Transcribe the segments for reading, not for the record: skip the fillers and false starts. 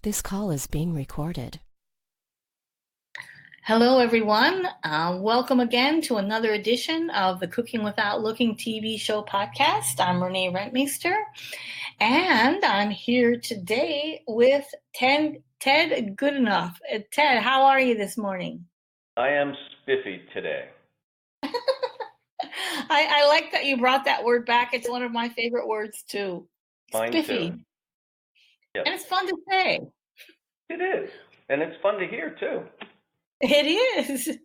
This call is being recorded. Hello, everyone. Welcome again to another edition of the Cooking Without Looking TV show podcast. I'm Renee Rentmeester, and I'm here today with Ted Goodenough. Ted, how are you this morning? I am spiffy today. I like that you brought that word back. It's one of my favorite words, too. Mine Spiffy. too. Yep. And it's fun to say. It is. And it's fun to hear, too. It is.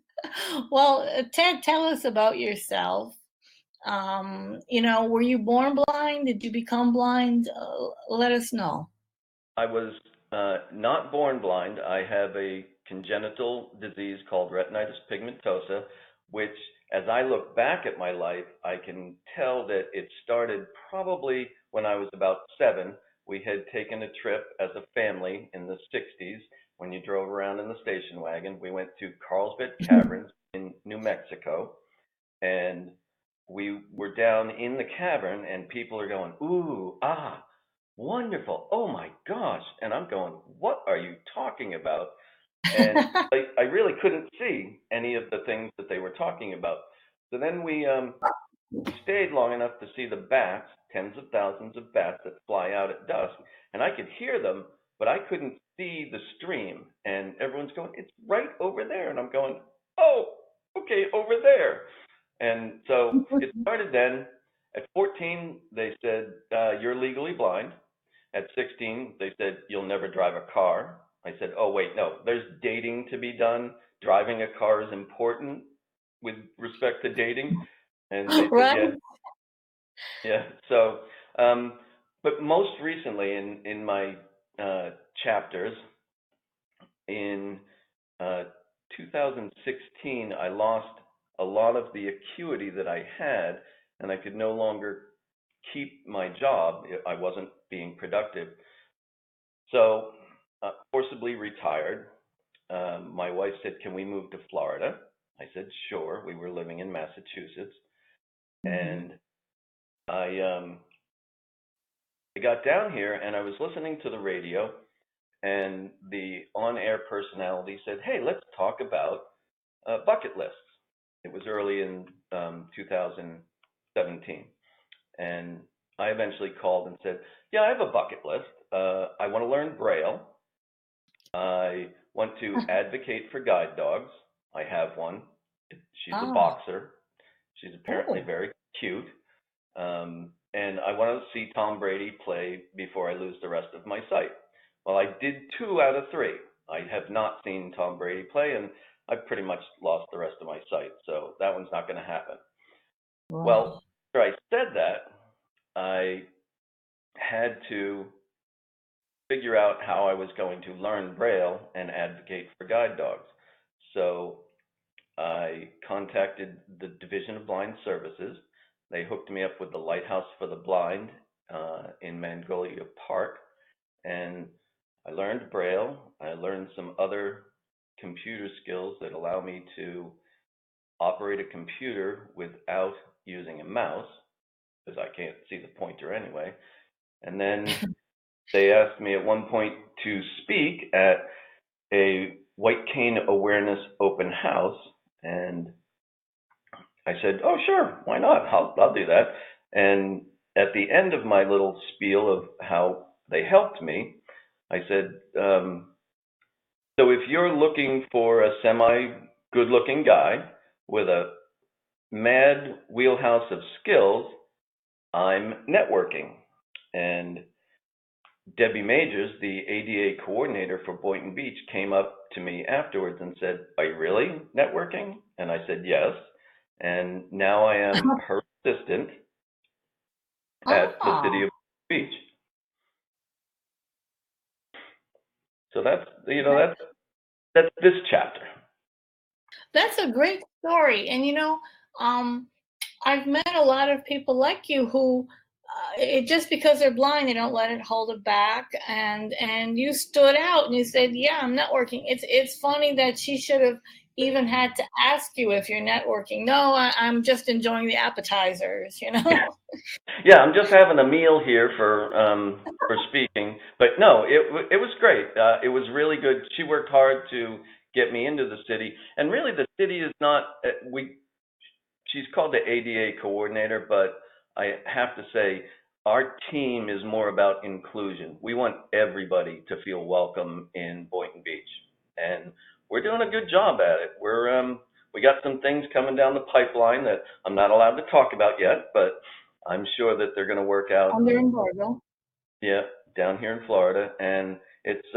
Well, Ted, tell us about yourself. Were you born blind? Did you become blind? Let us know. I was not born blind. I have a congenital disease called retinitis pigmentosa, which, as I look back at my life, I can tell that it started probably when I was about 7. We had taken a trip as a family in the 60s when you drove around in the station wagon. We went to Carlsbad Caverns in New Mexico, and we were down in the cavern, and people are going, ooh, ah, wonderful, oh my gosh. And I'm going, what are you talking about? And I really couldn't see any of the things that they were talking about. So then we stayed long enough to see the bats, tens of thousands of bats that fly out at dusk. And I could hear them, but I couldn't see the stream. And everyone's going, it's right over there. And I'm going, oh, okay, over there. And so it started then. At 14, they said, you're legally blind. At 16, they said, you'll never drive a car. I said, oh, wait, no, there's dating to be done. Driving a car is important with respect to dating. And they said, yeah. So, but most recently in my chapters, in 2016, I lost a lot of the acuity that I had, and I could no longer keep my job. I wasn't being productive. So, forcibly retired. My wife said, can we move to Florida? I said, sure. We were living in Massachusetts. And I got down here and I was listening to the radio, and the on-air personality said, hey, let's talk about bucket lists. It was early in 2017. And I eventually called and said, yeah, I have a bucket list. I want to learn Braille. I want to advocate for guide dogs. I have one. She's a boxer. She's apparently very cute. And I want to see Tom Brady play before I lose the rest of my sight. Well, I did 2 out of 3. I have not seen Tom Brady play, and I've pretty much lost the rest of my sight. So that one's not going to happen. Wow. Well, after I said that, I had to figure out how I was going to learn Braille and advocate for guide dogs. So I contacted the Division of Blind Services. They hooked me up with the Lighthouse for the Blind in Magnolia Park, and I learned Braille. I learned some other computer skills that allow me to operate a computer without using a mouse, because I can't see the pointer anyway. And then they asked me at one point to speak at a white cane awareness open house, and I said, oh, sure, why not? I'll do that. And at the end of my little spiel of how they helped me, I said, so if you're looking for a semi-good-looking guy with a mad wheelhouse of skills, I'm networking. And Debbie Majors, the ADA coordinator for Boynton Beach, came up to me afterwards and said, are you really networking? And I said, yes. And now I am her assistant at the city of Beach. So that's this chapter. That's a great story. And I've met a lot of people like you who just because they're blind, they don't let it hold it back. And you stood out and you said, yeah, I'm networking. It's funny that she should have even had to ask you if you're networking. No, I'm just enjoying the appetizers, you know? Yeah, I'm just having a meal here for speaking. But no, it was great. It was really good. She worked hard to get me into the city, and really the city is not we. She's called the ADA coordinator, but I have to say our team is more about inclusion. We want everybody to feel welcome in Boynton Beach, and we're doing a good job at it. We got some things coming down the pipeline that I'm not allowed to talk about yet, but I'm sure that they're going to work out. Under embargo. Yeah, down here in Florida, and it's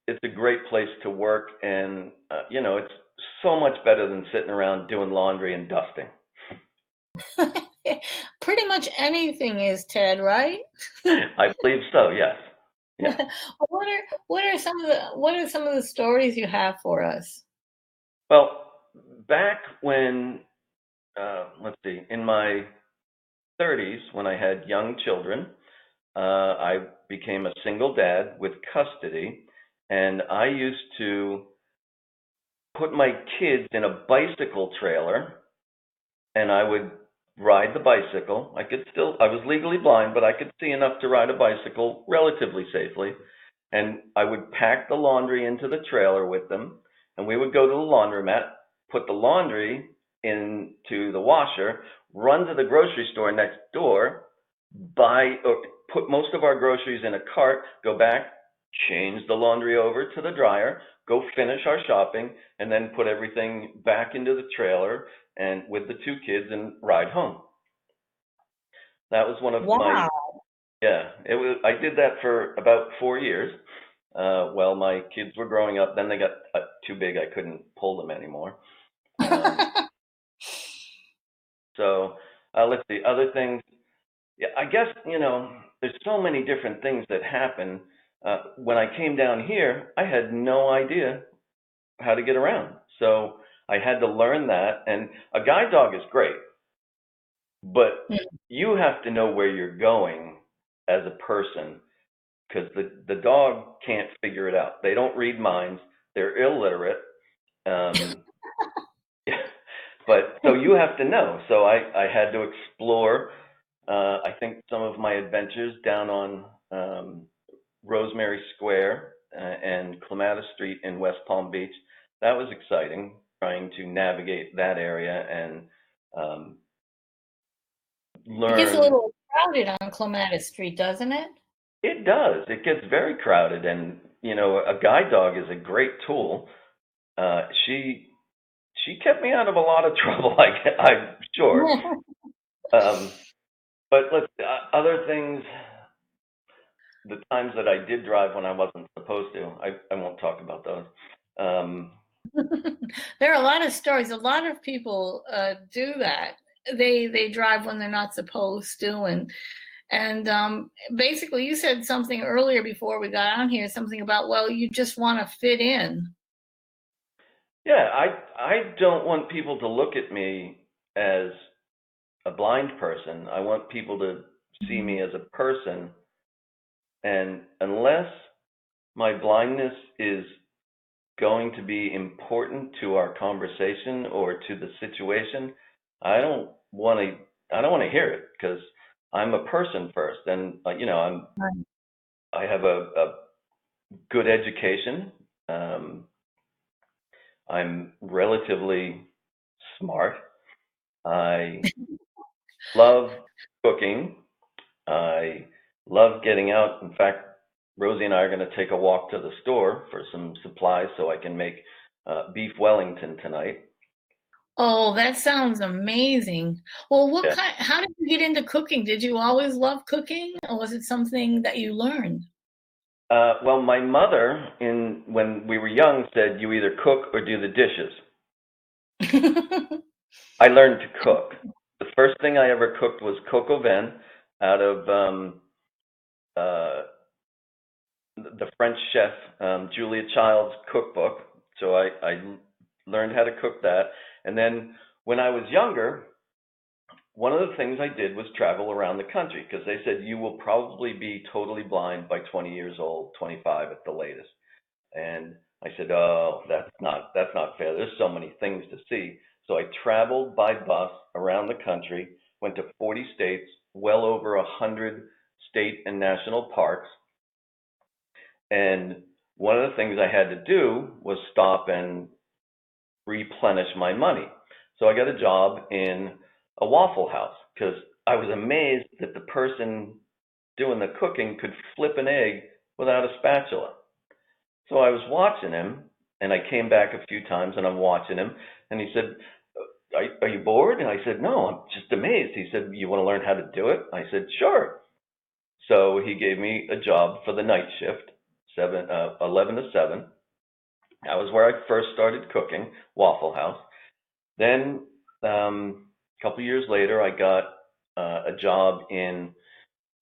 it's a great place to work, and it's so much better than sitting around doing laundry and dusting. Pretty much anything is, Ted, right? I believe so. Yes. Yeah. What are some of the stories you have for us? Well, back when let's see, in my 30s, when I had young children, I became a single dad with custody, and I used to put my kids in a bicycle trailer, and I would ride the bicycle. I was legally blind, but I could see enough to ride a bicycle relatively safely. And I would pack the laundry into the trailer with them, and we would go to the laundromat, put the laundry into the washer, run to the grocery store next door, buy or put most of our groceries in a cart, go back, change the laundry over to the dryer, go finish our shopping, and then put everything back into the trailer and with the two kids and ride home. That was one of my, yeah, I did that for about 4 years. Well, my kids were growing up, then they got too big, I couldn't pull them anymore. So let's see, other things. Yeah, I guess, there's so many different things that happen. When I came down here, I had no idea how to get around. So I had to learn that. And a guide dog is great, but you have to know where you're going as a person, because the dog can't figure it out. They don't read minds. They're illiterate. But so you have to know. So I had to explore. I think some of my adventures down on Rosemary Square and Clematis Street in West Palm Beach. That was exciting, trying to navigate that area and learn. It gets a little crowded on Clematis Street, doesn't it? It does. It gets very crowded, and a guide dog is a great tool. She kept me out of a lot of trouble, I'm sure. But other things, the times that I did drive when I wasn't supposed to, I won't talk about those. There are a lot of stories. A lot of people do that. They drive when they're not supposed to, and basically, you said something earlier before we got on here, something about, well, you just want to fit in. Yeah, I don't want people to look at me as a blind person. I want people to see me as a person. And unless my blindness is going to be important to our conversation or to the situation, I don't want to hear it, because I'm a person first, and I have a good education. I'm relatively smart. I love cooking. I love getting out. In fact, Rosie and I are going to take a walk to the store for some supplies so I can make beef Wellington tonight. Oh, that sounds amazing. Well, how did you get into cooking? Did you always love cooking, or was it something that you learned? Well, my mother, when we were young, said you either cook or do the dishes. I learned to cook. The first thing I ever cooked was coq au vin out of the French chef Julia Child's cookbook. So I learned how to cook that. And then when I was younger, one of the things I did was travel around the country, because they said you will probably be totally blind by 20 years old, 25 at the latest. And I said, oh, that's not fair. There's so many things to see. So I traveled by bus around the country, went to 40 states, well over 100 state and national parks. And one of the things I had to do was stop and replenish my money. So I got a job in a Waffle House because I was amazed that the person doing the cooking could flip an egg without a spatula. So I was watching him, and I came back a few times, and I'm watching him, and he said, are you bored? And I said, no, I'm just amazed. He said, you want to learn how to do it? I said, sure. So he gave me a job for the night shift, 11 to 7. That was where I first started cooking, Waffle House. Then a couple years later, I got a job in,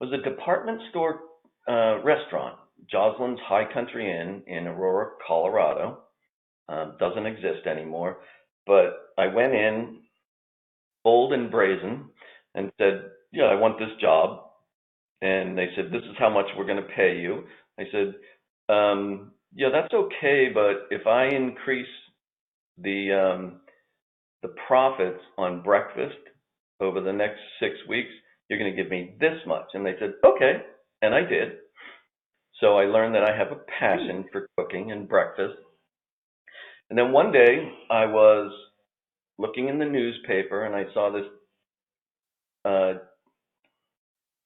was a department store restaurant, Jocelyn's High Country Inn in Aurora, Colorado. Doesn't exist anymore. But I went in bold and brazen and said, yeah, I want this job. And they said, this is how much we're going to pay you. I said, yeah, that's okay, but if I increase the profits on breakfast over the next 6 weeks, you're going to give me this much. And they said, okay. And I did. So I learned that I have a passion for cooking and breakfast. And then one day I was looking in the newspaper and I saw this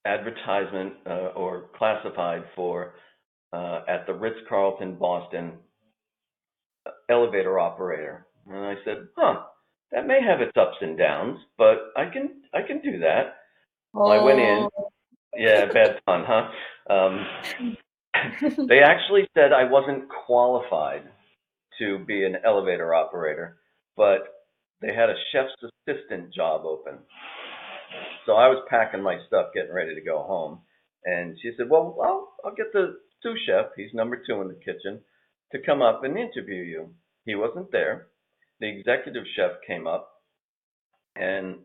advertisement or classified for at the Ritz-Carlton Boston elevator operator. And I said, that may have its ups and downs, but I can do that. Well, I went in. Yeah, bad pun, huh? They actually said I wasn't qualified to be an elevator operator, but they had a chef's assistant job open. So I was packing my stuff, getting ready to go home. And she said, well, I'll get the sous chef, he's number 2 in the kitchen, to come up and interview you. He wasn't there. The executive chef came up and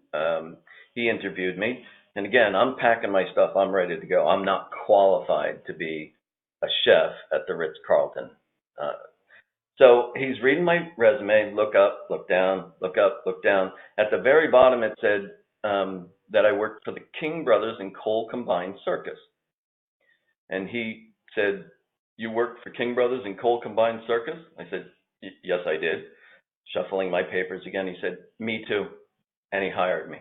he interviewed me. And again, I'm packing my stuff. I'm ready to go. I'm not qualified to be a chef at the Ritz-Carlton. So he's reading my resume, look up, look down, look up, look down. At the very bottom, it said that I worked for the King Brothers and Cole Combined Circus. And he said, you worked for King Brothers and Cole Combined Circus? I said, yes, I did. Shuffling my papers again, he said, me too. And he hired me.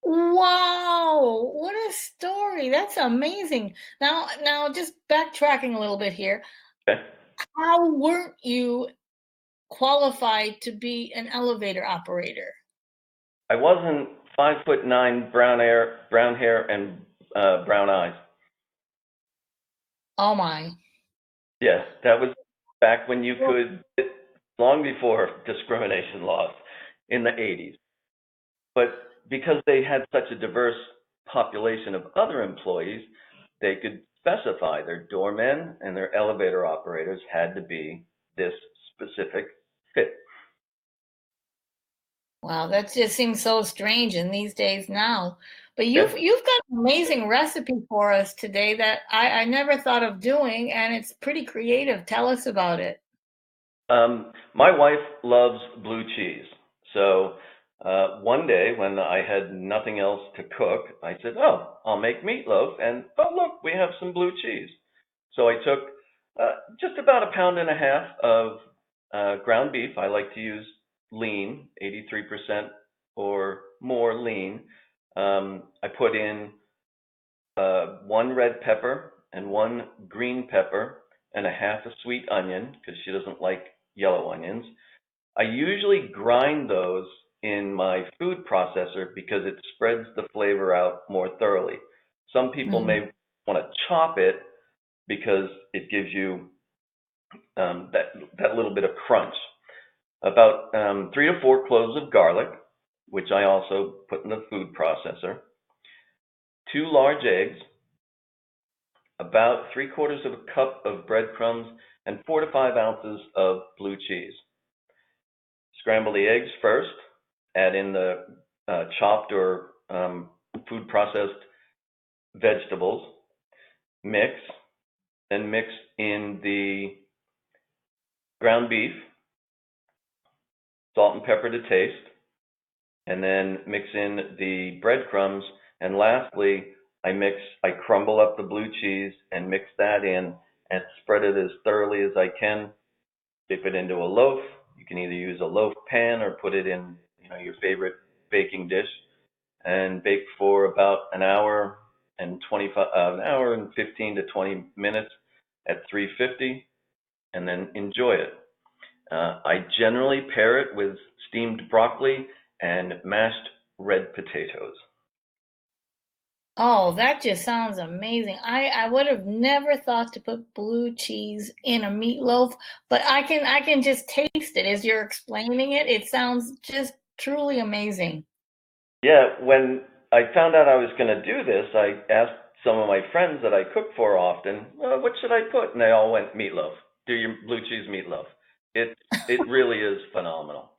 Wow, what a story. That's amazing. Now just backtracking a little bit here. Okay. How weren't you qualified to be an elevator operator? I wasn't 5'9", brown hair, and brown eyes. Oh my. Yeah, that was back when you could, long before discrimination laws in the 80s. But because they had such a diverse population of other employees, they could specify their doormen and their elevator operators had to be this specific fit. Wow, that just seems so strange in these days now. But you've got an amazing recipe for us today that I never thought of doing, and it's pretty creative. Tell us about it. My wife loves blue cheese. So one day when I had nothing else to cook, I said, oh, I'll make meatloaf. And, oh, look, we have some blue cheese. So I took just about 1.5 pounds of ground beef. I like to use lean, 83% or more lean. I put in 1 red pepper and 1 green pepper and 1/2 a sweet onion because she doesn't like yellow onions. I usually grind those in my food processor because it spreads the flavor out more thoroughly. Some people may want to chop it because it gives you that little bit of crunch. About 3 to 4 cloves of garlic, which I also put in the food processor. 2 large eggs, about 3/4 of a cup of breadcrumbs, and 4 to 5 ounces of blue cheese. Scramble the eggs first, add in the chopped or food processed vegetables, mix, then mix in the ground beef, salt and pepper to taste, and then mix in the breadcrumbs. And lastly, I crumble up the blue cheese and mix that in and spread it as thoroughly as I can. Dip it into a loaf. You can either use a loaf pan or put it in, your favorite baking dish, and bake for about an hour and 15 to 20 minutes at 350, and then enjoy it. I generally pair it with steamed broccoli and mashed red potatoes. Oh, that just sounds amazing. I would have never thought to put blue cheese in a meatloaf, but I can just taste it as you're explaining it. It sounds just truly amazing. Yeah, when I found out I was going to do this, I asked some of my friends that I cook for often, what should I put? And they all went meatloaf. Do your blue cheese meatloaf. It really is phenomenal.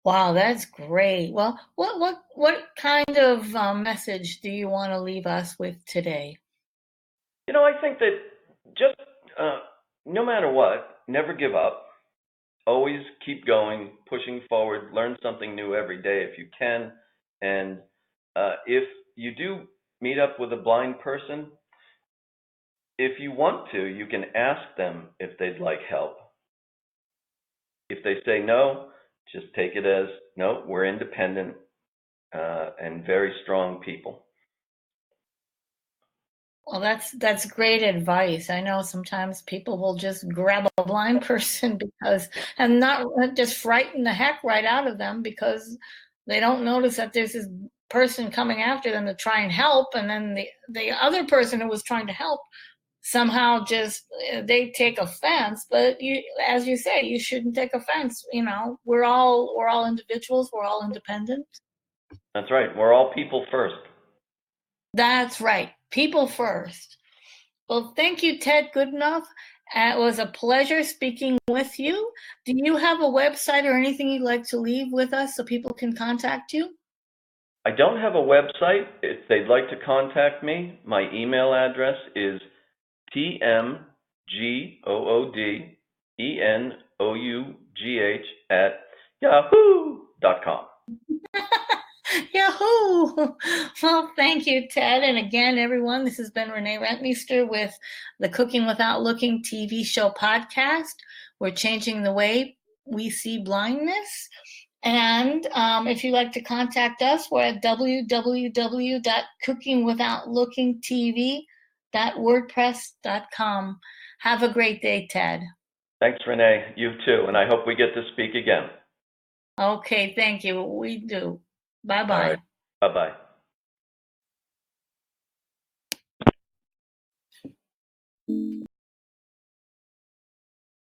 Wow, that's great. Well, what kind of message do you want to leave us with today? I think that just no matter what, never give up. Always keep going, pushing forward, learn something new every day if you can. And if you do meet up with a blind person, if you want to, you can ask them if they'd like help. If they say no, just take it as, no, we're independent and very strong people. Well, that's great advice. I know sometimes people will just grab a blind person and not just frighten the heck right out of them because they don't notice that there's this person coming after them to try and help, and then the other person who was trying to help somehow just they take offense. But as you say, you shouldn't take offense. We're all individuals. We're all independent. That's right. We're all people first. That's right. People first. Well, thank you, Ted Goodenough. It was a pleasure speaking with you. Do you have a website or anything you'd like to leave with us so people can contact you? I don't have a website. If they'd like to contact me, my email address is tmgoodenough@yahoo.com. Yahoo! Well, thank you, Ted. And again, everyone, this has been Renee Rentmeester with the Cooking Without Looking TV show podcast. We're changing the way we see blindness. And if you'd like to contact us, we're at www.cookingwithoutlookingtv.wordpress.com. Have a great day, Ted. Thanks, Renee. You too. And I hope we get to speak again. Okay, thank you. We do. Bye-bye. All right. Bye-bye.